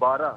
12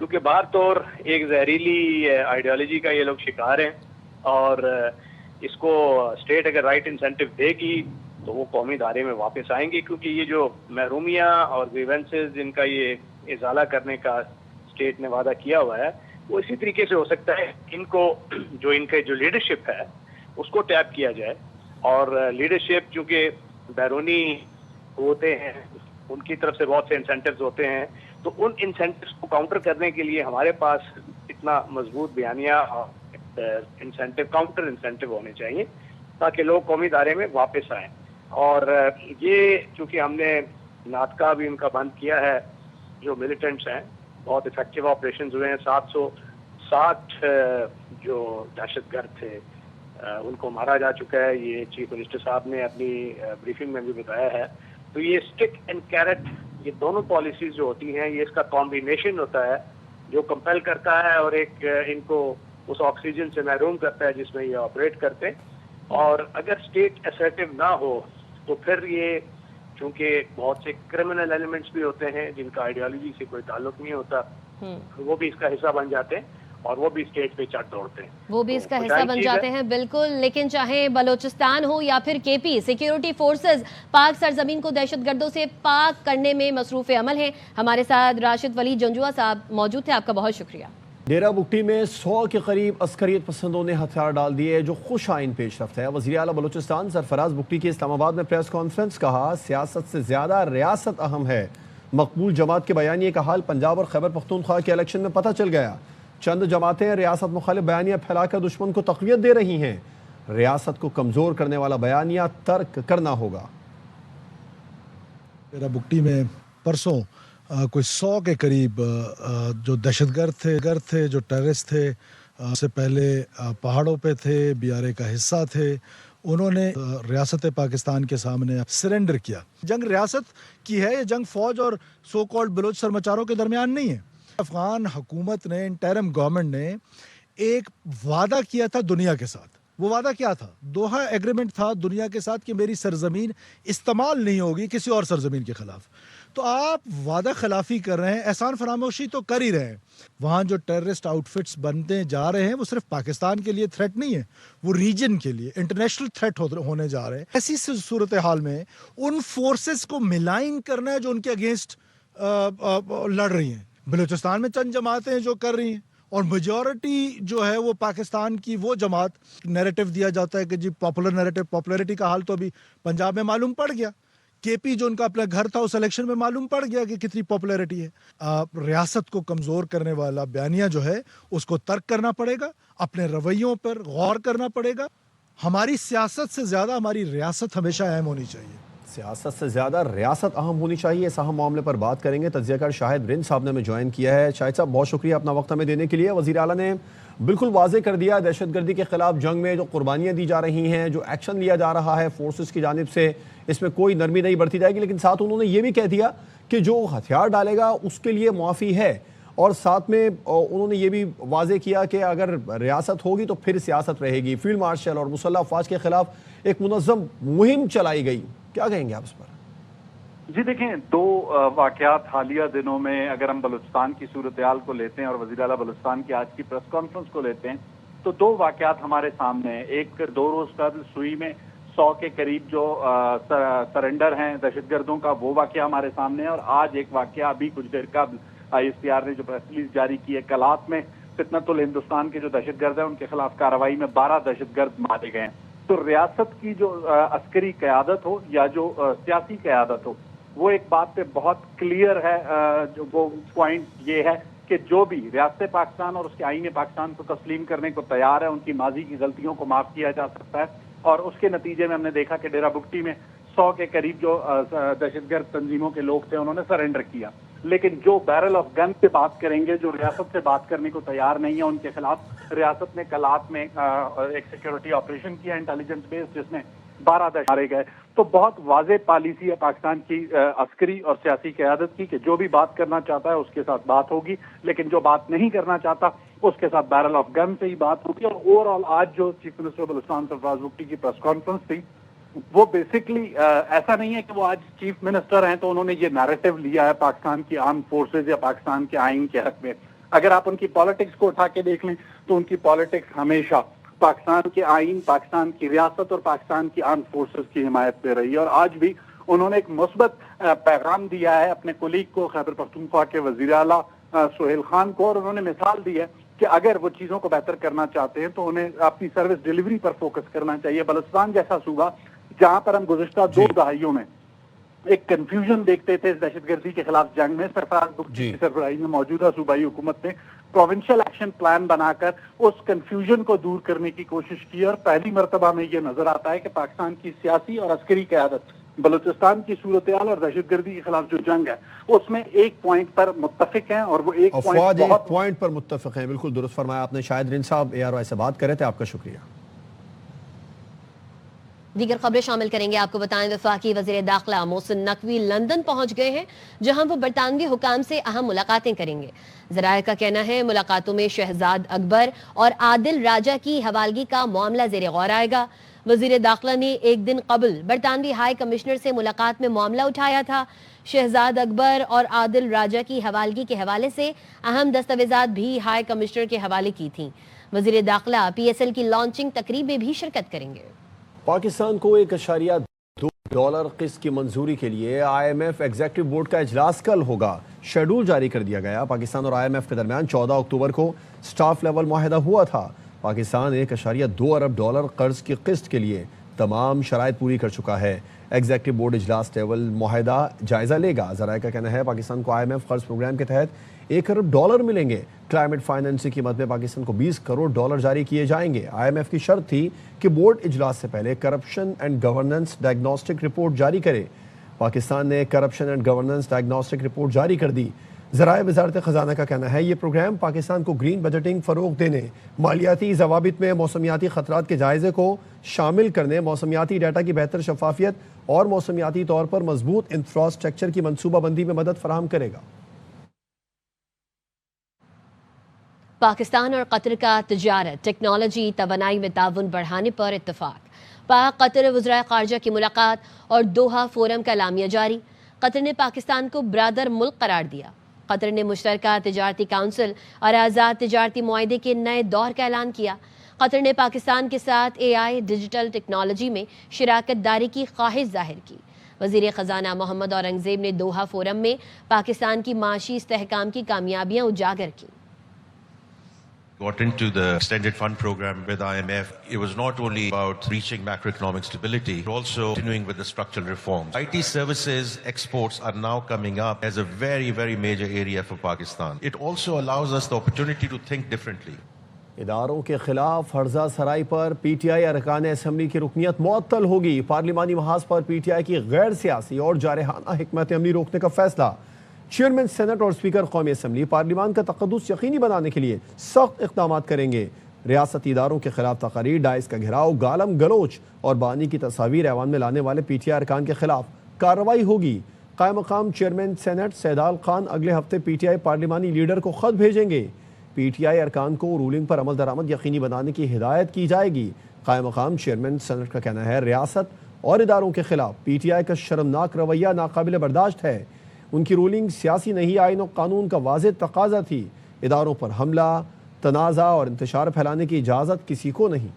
کیونکہ باہر طور ایک زہریلی آئیڈیالوجی کا یہ لوگ شکار ہیں، اور اس کو اسٹیٹ اگر رائٹ انسینٹیو دے گی تو وہ قومی ادارے میں واپس آئیں گے، کیونکہ یہ جو محرومیاں اور گریونسز جن کا یہ ازالہ کرنے کا اسٹیٹ نے وعدہ کیا ہوا ہے، وہ اسی طریقے سے ہو سکتا ہے ان کو ان کے جو لیڈرشپ ہے اس کو ٹیپ کیا جائے، اور لیڈرشپ چونکہ بیرونی ہوتے ہیں ان کی طرف سے بہت سے انسینٹیوز ہوتے ہیں، تو ان انسینٹیوز کو کاؤنٹر کرنے کے لیے ہمارے پاس اتنا مضبوط بیانیہ اور انسینٹیو کاؤنٹر انسینٹیو ہونے چاہیے تاکہ لوگ قومی ادارے میں واپس آئیں۔ اور یہ چونکہ ہم نے ناطقہ بھی ان کا بند کیا ہے، جو ملیٹنٹس ہیں بہت افیکٹو آپریشنز ہوئے ہیں، 760 جو دہشت گرد تھے ان کو مارا جا چکا ہے، یہ چیف منسٹر صاحب نے اپنی بریفنگ میں بھی بتایا ہے۔ تو یہ اسٹک اینڈ کیرٹ، یہ دونوں پالیسیز جو ہوتی ہیں یہ اس کا کمبینیشن ہوتا ہے جو کمپیل کرتا ہے اور ایک ان کو اس آکسیجن سے محروم کرتا ہے جس میں یہ آپریٹ کرتے ہیں۔ اور اگر اسٹیٹ اسرٹیو نہ ہو تو پھر یہ چونکہ بہت سے کرمنل ایلیمنٹس بھی ہوتے ہیں جن کا آئیڈیالوجی سے کوئی تعلق نہیں ہوتا، وہ بھی اس کا حصہ بن جاتے ہیں اور وہ بھی اسٹیج پہ چڑھ دوڑتے ہیں، وہ بھی اس کا حصہ بن جاتے ہیں۔ بالکل، لیکن چاہے بلوچستان ہو یا پھر کے پی، سیکیورٹی فورسز پاک سرزمین کو دہشت گردوں سے پاک کرنے میں مصروف عمل ہیں۔ ہمارے ساتھ راشد ولی جنجوعہ صاحب موجود تھے، آپ کا بہت شکریہ۔ ڈیرہ بگٹی میں 100 کے قریب عسکریت پسندوں نے ہتھیار ڈال دیے، جو خوش آئین پیش رفت ہے۔ وزیر اعلیٰ بلوچستان سرفراز بگٹی کی اسلام آباد میں پریس کانفرنس، کہا سیاست سے زیادہ ریاست اہم ہے۔ مقبول جماعت کے بیانیے کا حال پنجاب اور خیبر پختونخوا کے الیکشن میں پتہ چل گیا۔ چند جماعتیں ریاست مخالف بیانیہ پھیلا کر دشمن کو تقویت دے رہی ہیں، ریاست کو کمزور کرنے والا بیانیہ ترک کرنا ہوگا۔ ڈیرہ بگٹی میں پرسوں کوئی 100 کے قریب جو دہشت گرد تھے جو ٹیررسٹ تھے، سے پہلے پہاڑوں پہ تھے، بی آر اے کا حصہ تھے، انہوں نے ریاست پاکستان کے سامنے سرنڈر کیا۔ جنگ ریاست کی ہے، یہ جنگ فوج اور سو کالڈ بلوچ سرمچاروں کے درمیان نہیں ہے۔ افغان حکومت نے، انٹرم گورنمنٹ نے ایک وعدہ کیا تھا دنیا کے ساتھ۔ وہ وعدہ کیا تھا؟ دوحہ ایگریمنٹ تھا دنیا کے ساتھ کہ میری سرزمین استعمال نہیں ہوگی کسی اور سرزمین کے خلاف۔ تو آپ وعدہ خلافی کر رہے ہیں، احسان فراموشی تو کر ہی رہے ہیں۔ وہاں جو ٹیررسٹ آؤٹ فٹس بنتے جا رہے ہیں وہ صرف پاکستان کے لیے تھریٹ نہیں ہے، وہ ریجن کے لیے انٹرنیشنل تھریٹ ہونے جا رہے ہیں۔ ایسی صورتحال میں ان فورسز کو ملائن کرنا ہے جو ان کے اگینسٹ لڑ رہی ہیں۔ بلوچستان میں چند جماعتیں جو کر رہی ہیں، اور میجورٹی جو ہے وہ پاکستان کی وہ جماعت، نیریٹو دیا جاتا ہے کہ جی پاپولر نیریٹو، پاپولیرٹی کا حال تو ابھی پنجاب میں معلوم پڑ گیا، کے پی جو ان کا اپنا گھر تھا اس الیکشن میں معلوم پڑ گیا کہ کتنی پاپولیرٹی ہے۔ ریاست کو کمزور کرنے والا بیانیہ جو ہے اس کو ترک کرنا پڑے گا، اپنے رویوں پر غور کرنا پڑے گا۔ ہماری سیاست سے زیادہ ہماری ریاست ہمیشہ اہم ہونی چاہیے۔ سیاست سے زیادہ ریاست اہم ہونی چاہیے، اس اہم معاملے پر بات کریں گے۔ تجزیہ کار شاہد رند صاحب نے ہمیں جوائن کیا ہے۔ شاہد صاحب بہت شکریہ اپنا وقت ہمیں دینے کے لیے۔ وزیر اعلیٰ نے بالکل واضح کر دیا دہشت گردی کے خلاف جنگ میں جو قربانیاں دی جا رہی ہیں، جو ایکشن لیا جا رہا ہے فورسز کی جانب سے، اس میں کوئی نرمی نہیں برتی جائے گی، لیکن ساتھ انہوں نے یہ بھی کہہ دیا کہ جو ہتھیار ڈالے گا اس کے لیے معافی ہے، اور ساتھ میں انہوں نے یہ بھی واضح کیا کہ اگر ریاست ہوگی تو پھر سیاست رہے گی۔ فیلڈ مارشل اور مسلح افواج کے خلاف ایک منظم مہم چلائی گئی، کیا کہیں گے آپ اس پر؟ جی دیکھیں، دو واقعات حالیہ دنوں میں اگر ہم بلوچستان کی صورتحال کو لیتے ہیں اور وزیر اعلیٰ بلوچستان کی آج کی پریس کانفرنس کو لیتے ہیں تو دو واقعات ہمارے سامنے ہیں۔ ایک 2 روز قبل سوئی میں 100 کے قریب جو سرنڈر ہیں دہشت گردوں کا، وہ واقعہ ہمارے سامنے ہے، اور آج ایک واقعہ ابھی کچھ دیر قبل ISPR نے جو پریس ریلیز جاری کی ہے، کلات میں فتنۃ الہندوستان کے جو دہشت گرد ہیں ان کے خلاف کارروائی میں 12 دہشت گرد مارے گئے ہیں۔ تو ریاست کی جو عسکری قیادت ہو یا جو سیاسی قیادت ہو، وہ ایک بات پہ بہت کلیئر ہے، جو وہ پوائنٹ یہ ہے کہ جو بھی ریاست پاکستان اور اس کے آئین پاکستان کو تسلیم کرنے کو تیار ہے، ان کی ماضی کی غلطیوں کو معاف کیا جا سکتا ہے، اور اس کے نتیجے میں ہم نے دیکھا کہ ڈیرہ بگٹی میں 100 کے قریب جو دہشت گرد تنظیموں کے لوگ تھے انہوں نے سرنڈر کیا۔ لیکن جو بیرل آف گن سے بات کریں گے، جو ریاست سے بات کرنے کو تیار نہیں ہے، ان کے خلاف ریاست نے کلات میں ایک سیکیورٹی آپریشن کیا انٹیلیجنس بیس، جس میں 12 دہشت مارے گئے۔ تو بہت واضح پالیسی ہے پاکستان کی عسکری اور سیاسی قیادت کی کہ جو بھی بات کرنا چاہتا ہے اس کے ساتھ بات ہوگی، لیکن جو بات نہیں کرنا چاہتا اس کے ساتھ بیرل آف گن سے ہی بات ہوگی۔ اور اوور آل آج جو چیف منسٹر بلوچستان سرفراز بگٹی کی پریس کانفرنس تھی، وہ بیسکلی ایسا نہیں ہے کہ وہ آج چیف منسٹر ہیں تو انہوں نے یہ نیریٹو لیا ہے پاکستان کی آرم فورسز یا پاکستان کے آئین کے حق میں۔ اگر آپ ان کی پالیٹکس کو اٹھا کے دیکھ لیں تو ان کی پالیٹکس ہمیشہ پاکستان کے آئین، پاکستان کی ریاست اور پاکستان کی آرم فورسز کی حمایت پہ رہی ہے، اور آج بھی انہوں نے ایک مثبت پیغام دیا ہے اپنے کولیگ کو، خیبر پختونخوا کے وزیر اعلیٰ سہیل خان کو، اور انہوں نے مثال دی ہے کہ اگر وہ چیزوں کو بہتر کرنا چاہتے ہیں تو انہیں اپنی سروس ڈیلیوری پر فوکس کرنا چاہیے۔ بلوچستان جیسا صوبہ جہاں پر ہم گزشتہ 2 دہائیوں میں ایک کنفیوژن دیکھتے تھے اس دہشت گردی کے خلاف جنگ میں، سرفراز بگٹی کی سربراہی میں موجودہ صوبائی حکومت نے پروونشل ایکشن پلان بنا کر اس کنفیوژن کو دور کرنے کی کوشش کی، اور پہلی مرتبہ میں یہ نظر آتا ہے کہ پاکستان کی سیاسی اور عسکری قیادت بلوچستان کی صورتحال اور دہشت گردی کے خلاف جو جنگ ہے اس میں ایک پوائنٹ پر متفق ہیں، اور وہ ایک پوائنٹ پر متفق ہیں۔ بالکل درست فرمایا آپ نے۔ شاہد رین صاحب ARY سے بات کر رہے تھے، آپ کا شکریہ۔ دیگر خبریں شامل کریں گے۔ آپ کو بتائیں وفاقی وزیر داخلہ محسن نقوی لندن پہنچ گئے ہیں، جہاں وہ برطانوی حکام سے اہم ملاقاتیں کریں گے۔ ذرائع کا کہنا ہے ملاقاتوں میں شہزاد اکبر اور عادل راجہ کی حوالگی کا معاملہ زیر غور آئے گا۔ وزیر داخلہ نے ایک دن قبل برطانوی ہائی کمشنر سے ملاقات میں معاملہ اٹھایا تھا۔ شہزاد اکبر اور عادل راجہ کی حوالگی کے حوالے سے اہم دستاویزات بھی ہائی کمشنر کے حوالے کی تھیں۔ وزیر داخلہ PSL کی لانچنگ تقریب میں بھی شرکت کریں گے۔ پاکستان کو $1.2 قسط کی منظوری کے لیے IMF ایگزیکٹو بورڈ کا اجلاس کل ہوگا۔ شیڈول جاری کر دیا گیا۔ پاکستان اور IMF کے درمیان 14 اکتوبر کو سٹاف لیول معاہدہ ہوا تھا۔ پاکستان $1.2 ارب قرض کی قسط کے لیے تمام شرائط پوری کر چکا ہے۔ ایگزیکٹو بورڈ اجلاس لیول معاہدہ جائزہ لے گا۔ ذرائع کا کہنا ہے پاکستان کو IMF قرض پروگرام کے تحت $1 ارب ملیں گے۔ کلائمیٹ فائنانس کی مد میں پاکستان کو $20 کروڑ جاری کیے جائیں گے۔ IMF کی شرط تھی کہ بورڈ اجلاس سے پہلے corruption and governance diagnostic report جاری کرے۔ پاکستان نے corruption and governance diagnostic report جاری کر دی۔ ذرائع وزارت خزانہ کا کہنا ہے یہ پروگرام پاکستان کو گرین بجٹنگ فروغ دینے، مالیاتی ضوابط میں موسمیاتی خطرات کے جائزے کو شامل کرنے، موسمیاتی ڈیٹا کی بہتر شفافیت اور موسمیاتی طور پر مضبوط انفراسٹرکچر کی منصوبہ بندی میں مدد فراہم کرے گا۔ پاکستان اور قطر کا تجارت، ٹیکنالوجی، توانائی میں تعاون بڑھانے پر اتفاق۔ پاک قطر وزرائے خارجہ کی ملاقات اور دوحہ فورم کا اعلامیہ جاری۔ قطر نے پاکستان کو برادر ملک قرار دیا۔ قطر نے مشترکہ تجارتی کونسل اور آزاد تجارتی معاہدے کے نئے دور کا اعلان کیا۔ قطر نے پاکستان کے ساتھ AI ڈیجیٹل ٹیکنالوجی میں شراکت داری کی خواہش ظاہر کی۔ وزیر خزانہ محمد اورنگزیب نے دوحہ فورم میں پاکستان کی معاشی استحکام کی کامیابیاں اجاگر کی۔ Got into the extended fund program with IMF. It was not only about reaching macroeconomic stability, but also continuing with the structural reforms. IT services exports are now coming up as a very, very major area for Pakistan. It also allows us the opportunity to think differently. اداروں کے خلاف ہرزہ سرائی پر PTI ارکان assembly کی رکنیت معطل ہوگی۔ پارلیمانی محاذ پر PTI کی غیر سیاسی اور جارحانہ حکمت عملی روکنے کا فیصلہ۔ چیئرمین سینٹ اور اسپیکر قومی اسمبلی پارلیمان کا تقدس یقینی بنانے کے لیے سخت اقدامات کریں گے۔ ریاستی اداروں کے خلاف تقاریر، ڈائز کا گھیراؤ، گالم گلوچ اور بانی کی تصاویر ایوان میں لانے والے PTI ارکان کے خلاف کارروائی ہوگی۔ قائم مقام چیئرمین سینٹ سیدال خان اگلے ہفتے PTI پارلیمانی لیڈر کو خط بھیجیں گے۔ PTI ارکان کو رولنگ پر عمل درآمد یقینی بنانے کی ہدایت کی جائے گی۔ قائم مقام چیئرمین سینٹ کا کہنا ہے ریاست اور اداروں کے خلاف PTI کا شرمناک رویہ ناقابل برداشت ہے۔ ان کی رولنگ سیاسی نہیں، آئین و قانون کا واضح تقاضا تھی۔ اداروں پر حملہ، تنازع اور انتشار پھیلانے کی اجازت کسی کو نہیں۔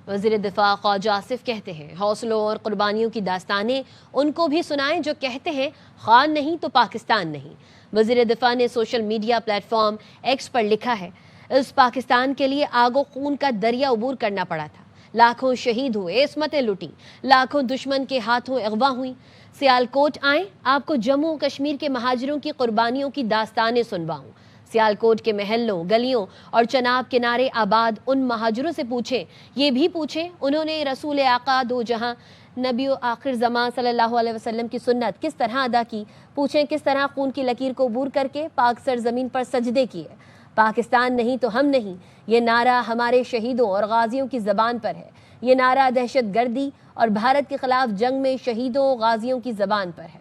وزیر دفاع خواجہ آصف کہتے ہیں حوصلوں اور قربانیوں کی داستانیں ان کو بھی سنائیں جو کہتے ہیں خان نہیں تو پاکستان نہیں۔ وزیر دفاع نے social media platform X پر لکھا ہے اس پاکستان کے لیے آگ و خون کا دریا عبور کرنا پڑا تھا، لاکھوں شہید ہوئے، عصمتیں لوٹیں، لاکھوں دشمن کے ہاتھوں اغوا ہوئیں۔ سیالکوٹ آئیں، آپ کو جموں و کشمیر کے مہاجروں کی قربانیوں کی داستانیں سنواؤں۔ سیالکوٹ کے محلوں، گلیوں اور چناب کنارے آباد ان مہاجروں سے پوچھیں، یہ بھی پوچھیں انہوں نے رسول آقا دو جہاں نبی و آخر زمان صلی اللہ علیہ وسلم کی سنت کس طرح ادا کی، پوچھیں کس طرح خون کی لکیر کو عبور کر کے پاک سرزمین پر سجدے کیے۔ پاکستان نہیں تو ہم نہیں، یہ نعرہ ہمارے شہیدوں اور غازیوں کی زبان پر ہے، یہ نعرہ دہشت گردی اور بھارت کے خلاف جنگ میں شہیدوں و غازیوں کی زبان پر ہے۔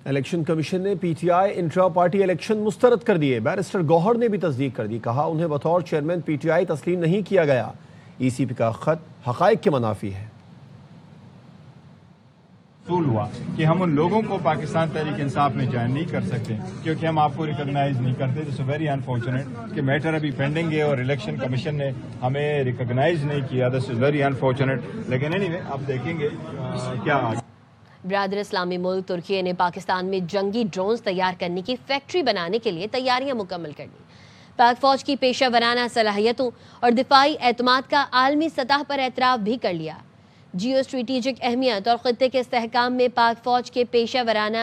الیکشن کمیشن نے PTI انٹرا پارٹی الیکشن مسترد کر دیے۔ بیرسٹر گوہر نے بھی تصدیق کر دی، کہا انہیں بطور چیئرمین PTI تسلیم نہیں کیا گیا۔ ECP کا خط حقائق کے منافی ہے۔ حصول ہوا کہ ہم ان لوگوں کو پاکستان تحریک انصاف میں جوائن نہیں کر سکتے کیونکہ ہم آپ کو ریکگنائز نہیں کرتے. دس از ویری انفارچونیٹ کہ میٹر ابھی پینڈنگ ہے اور الیکشن کمیشن نے ہمیں ریکگنائز نہیں کیا. دس از ویری انفارچونیٹ. لیکن اینی وے اب دیکھیں گے کیا. برادر اسلامی ملک ترکی نے پاکستان میں جنگی ڈرونز تیار کرنے کی فیکٹری بنانے کے لیے تیاریاں مکمل کر لی. پاک فوج کی پیشہ ورانہ صلاحیتوں اور دفاعی اعتماد کا عالمی سطح پر اعتراف بھی کر لیا. جیو اسٹریٹجک اہمیت اور خطے کے استحکام میں پاک فوج کے پیشہ ورانہ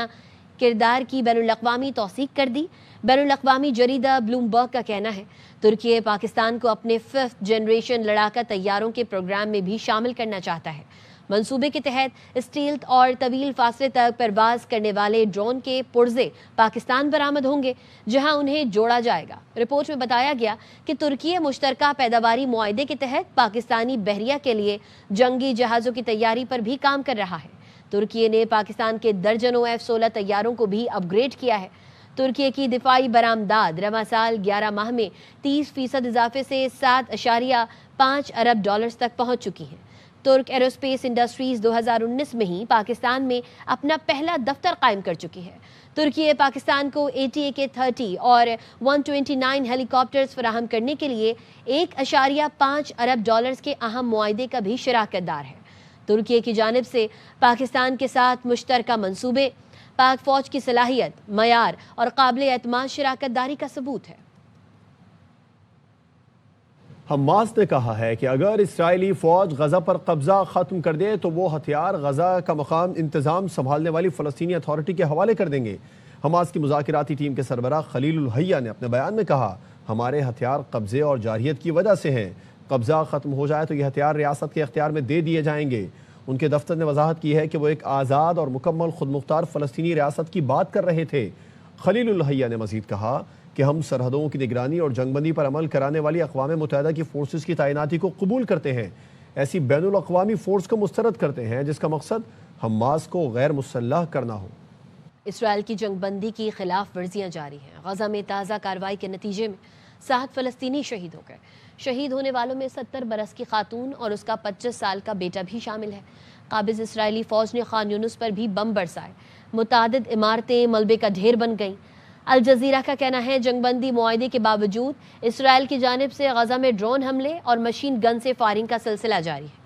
کردار کی بین الاقوامی توثیق کر دی. بین الاقوامی جریدہ بلومبرگ کا کہنا ہے ترکی پاکستان کو اپنے 5th جنریشن لڑاکا طیاروں کے پروگرام میں بھی شامل کرنا چاہتا ہے. منصوبے کے تحت اسٹیلتھ اور طویل فاصلے تک پرواز کرنے والے ڈرون کے پرزے پاکستان برآمد ہوں گے جہاں انہیں جوڑا جائے گا. رپورٹ میں بتایا گیا کہ ترکی مشترکہ پیداواری معاہدے کے تحت پاکستانی بحریہ کے لیے جنگی جہازوں کی تیاری پر بھی کام کر رہا ہے. ترکی نے پاکستان کے درجنوں F-16 طیاروں کو بھی اپ گریڈ کیا ہے. ترکی کی دفاعی برآمدات رواں سال 11 ماہ میں 30% اضافے سے $7.5 ارب تک پہنچ چکی ہیں. ترک ایروسپیس انڈسٹریز 2019 میں ہی پاکستان میں اپنا پہلا دفتر قائم کر چکی ہے. ترکی پاکستان کو ATAK-30 اور 129 ہیلی کاپٹرز فراہم کرنے کے لیے $1.5 ارب کے اہم معاہدے کا بھی شراکت دار ہے. ترکی کی جانب سے پاکستان کے ساتھ مشترکہ منصوبے پاک فوج کی صلاحیت، معیار اور قابل اعتماد شراکت داری کا ثبوت ہے. حماس نے کہا ہے کہ اگر اسرائیلی فوج غزہ پر قبضہ ختم کر دے تو وہ ہتھیار غزہ کا مقام انتظام سنبھالنے والی فلسطینی اتھارٹی کے حوالے کر دیں گے. حماس کی مذاکراتی ٹیم کے سربراہ خلیل الحیہ نے اپنے بیان میں کہا ہمارے ہتھیار قبضے اور جارحیت کی وجہ سے ہیں. قبضہ ختم ہو جائے تو یہ ہتھیار ریاست کے اختیار میں دے دیے جائیں گے. ان کے دفتر نے وضاحت کی ہے کہ وہ ایک آزاد اور مکمل خود مختار فلسطینی ریاست کی بات کر رہے تھے. خلیل الحیہ نے مزید کہا کہ ہم سرحدوں کی نگرانی اور جنگ بندی پر عمل کرانے والی اقوام متحدہ کی فورسز کی تعیناتی کو قبول کرتے ہیں. ایسی بین الاقوامی فورس کو مسترد کرتے ہیں جس کا مقصد حماس کو غیر مسلح کرنا ہو. اسرائیل کی جنگ بندی کی خلاف ورزیاں جاری ہیں. غزہ میں تازہ کارروائی کے نتیجے میں 7 فلسطینی شہید ہو گئے. شہید ہونے والوں میں 70 برس کی خاتون اور اس کا 25 سال کا بیٹا بھی شامل ہے. قابض اسرائیلی فوج نے خان یونس پر بھی بم برسائے. متعدد عمارتیں ملبے کا ڈھیر بن گئیں. الجزیرہ کا کہنا ہے جنگ بندی معاہدے کے باوجود اسرائیل کی جانب سے غزہ میں ڈرون حملے اور مشین گن سے فائرنگ کا سلسلہ جاری ہے.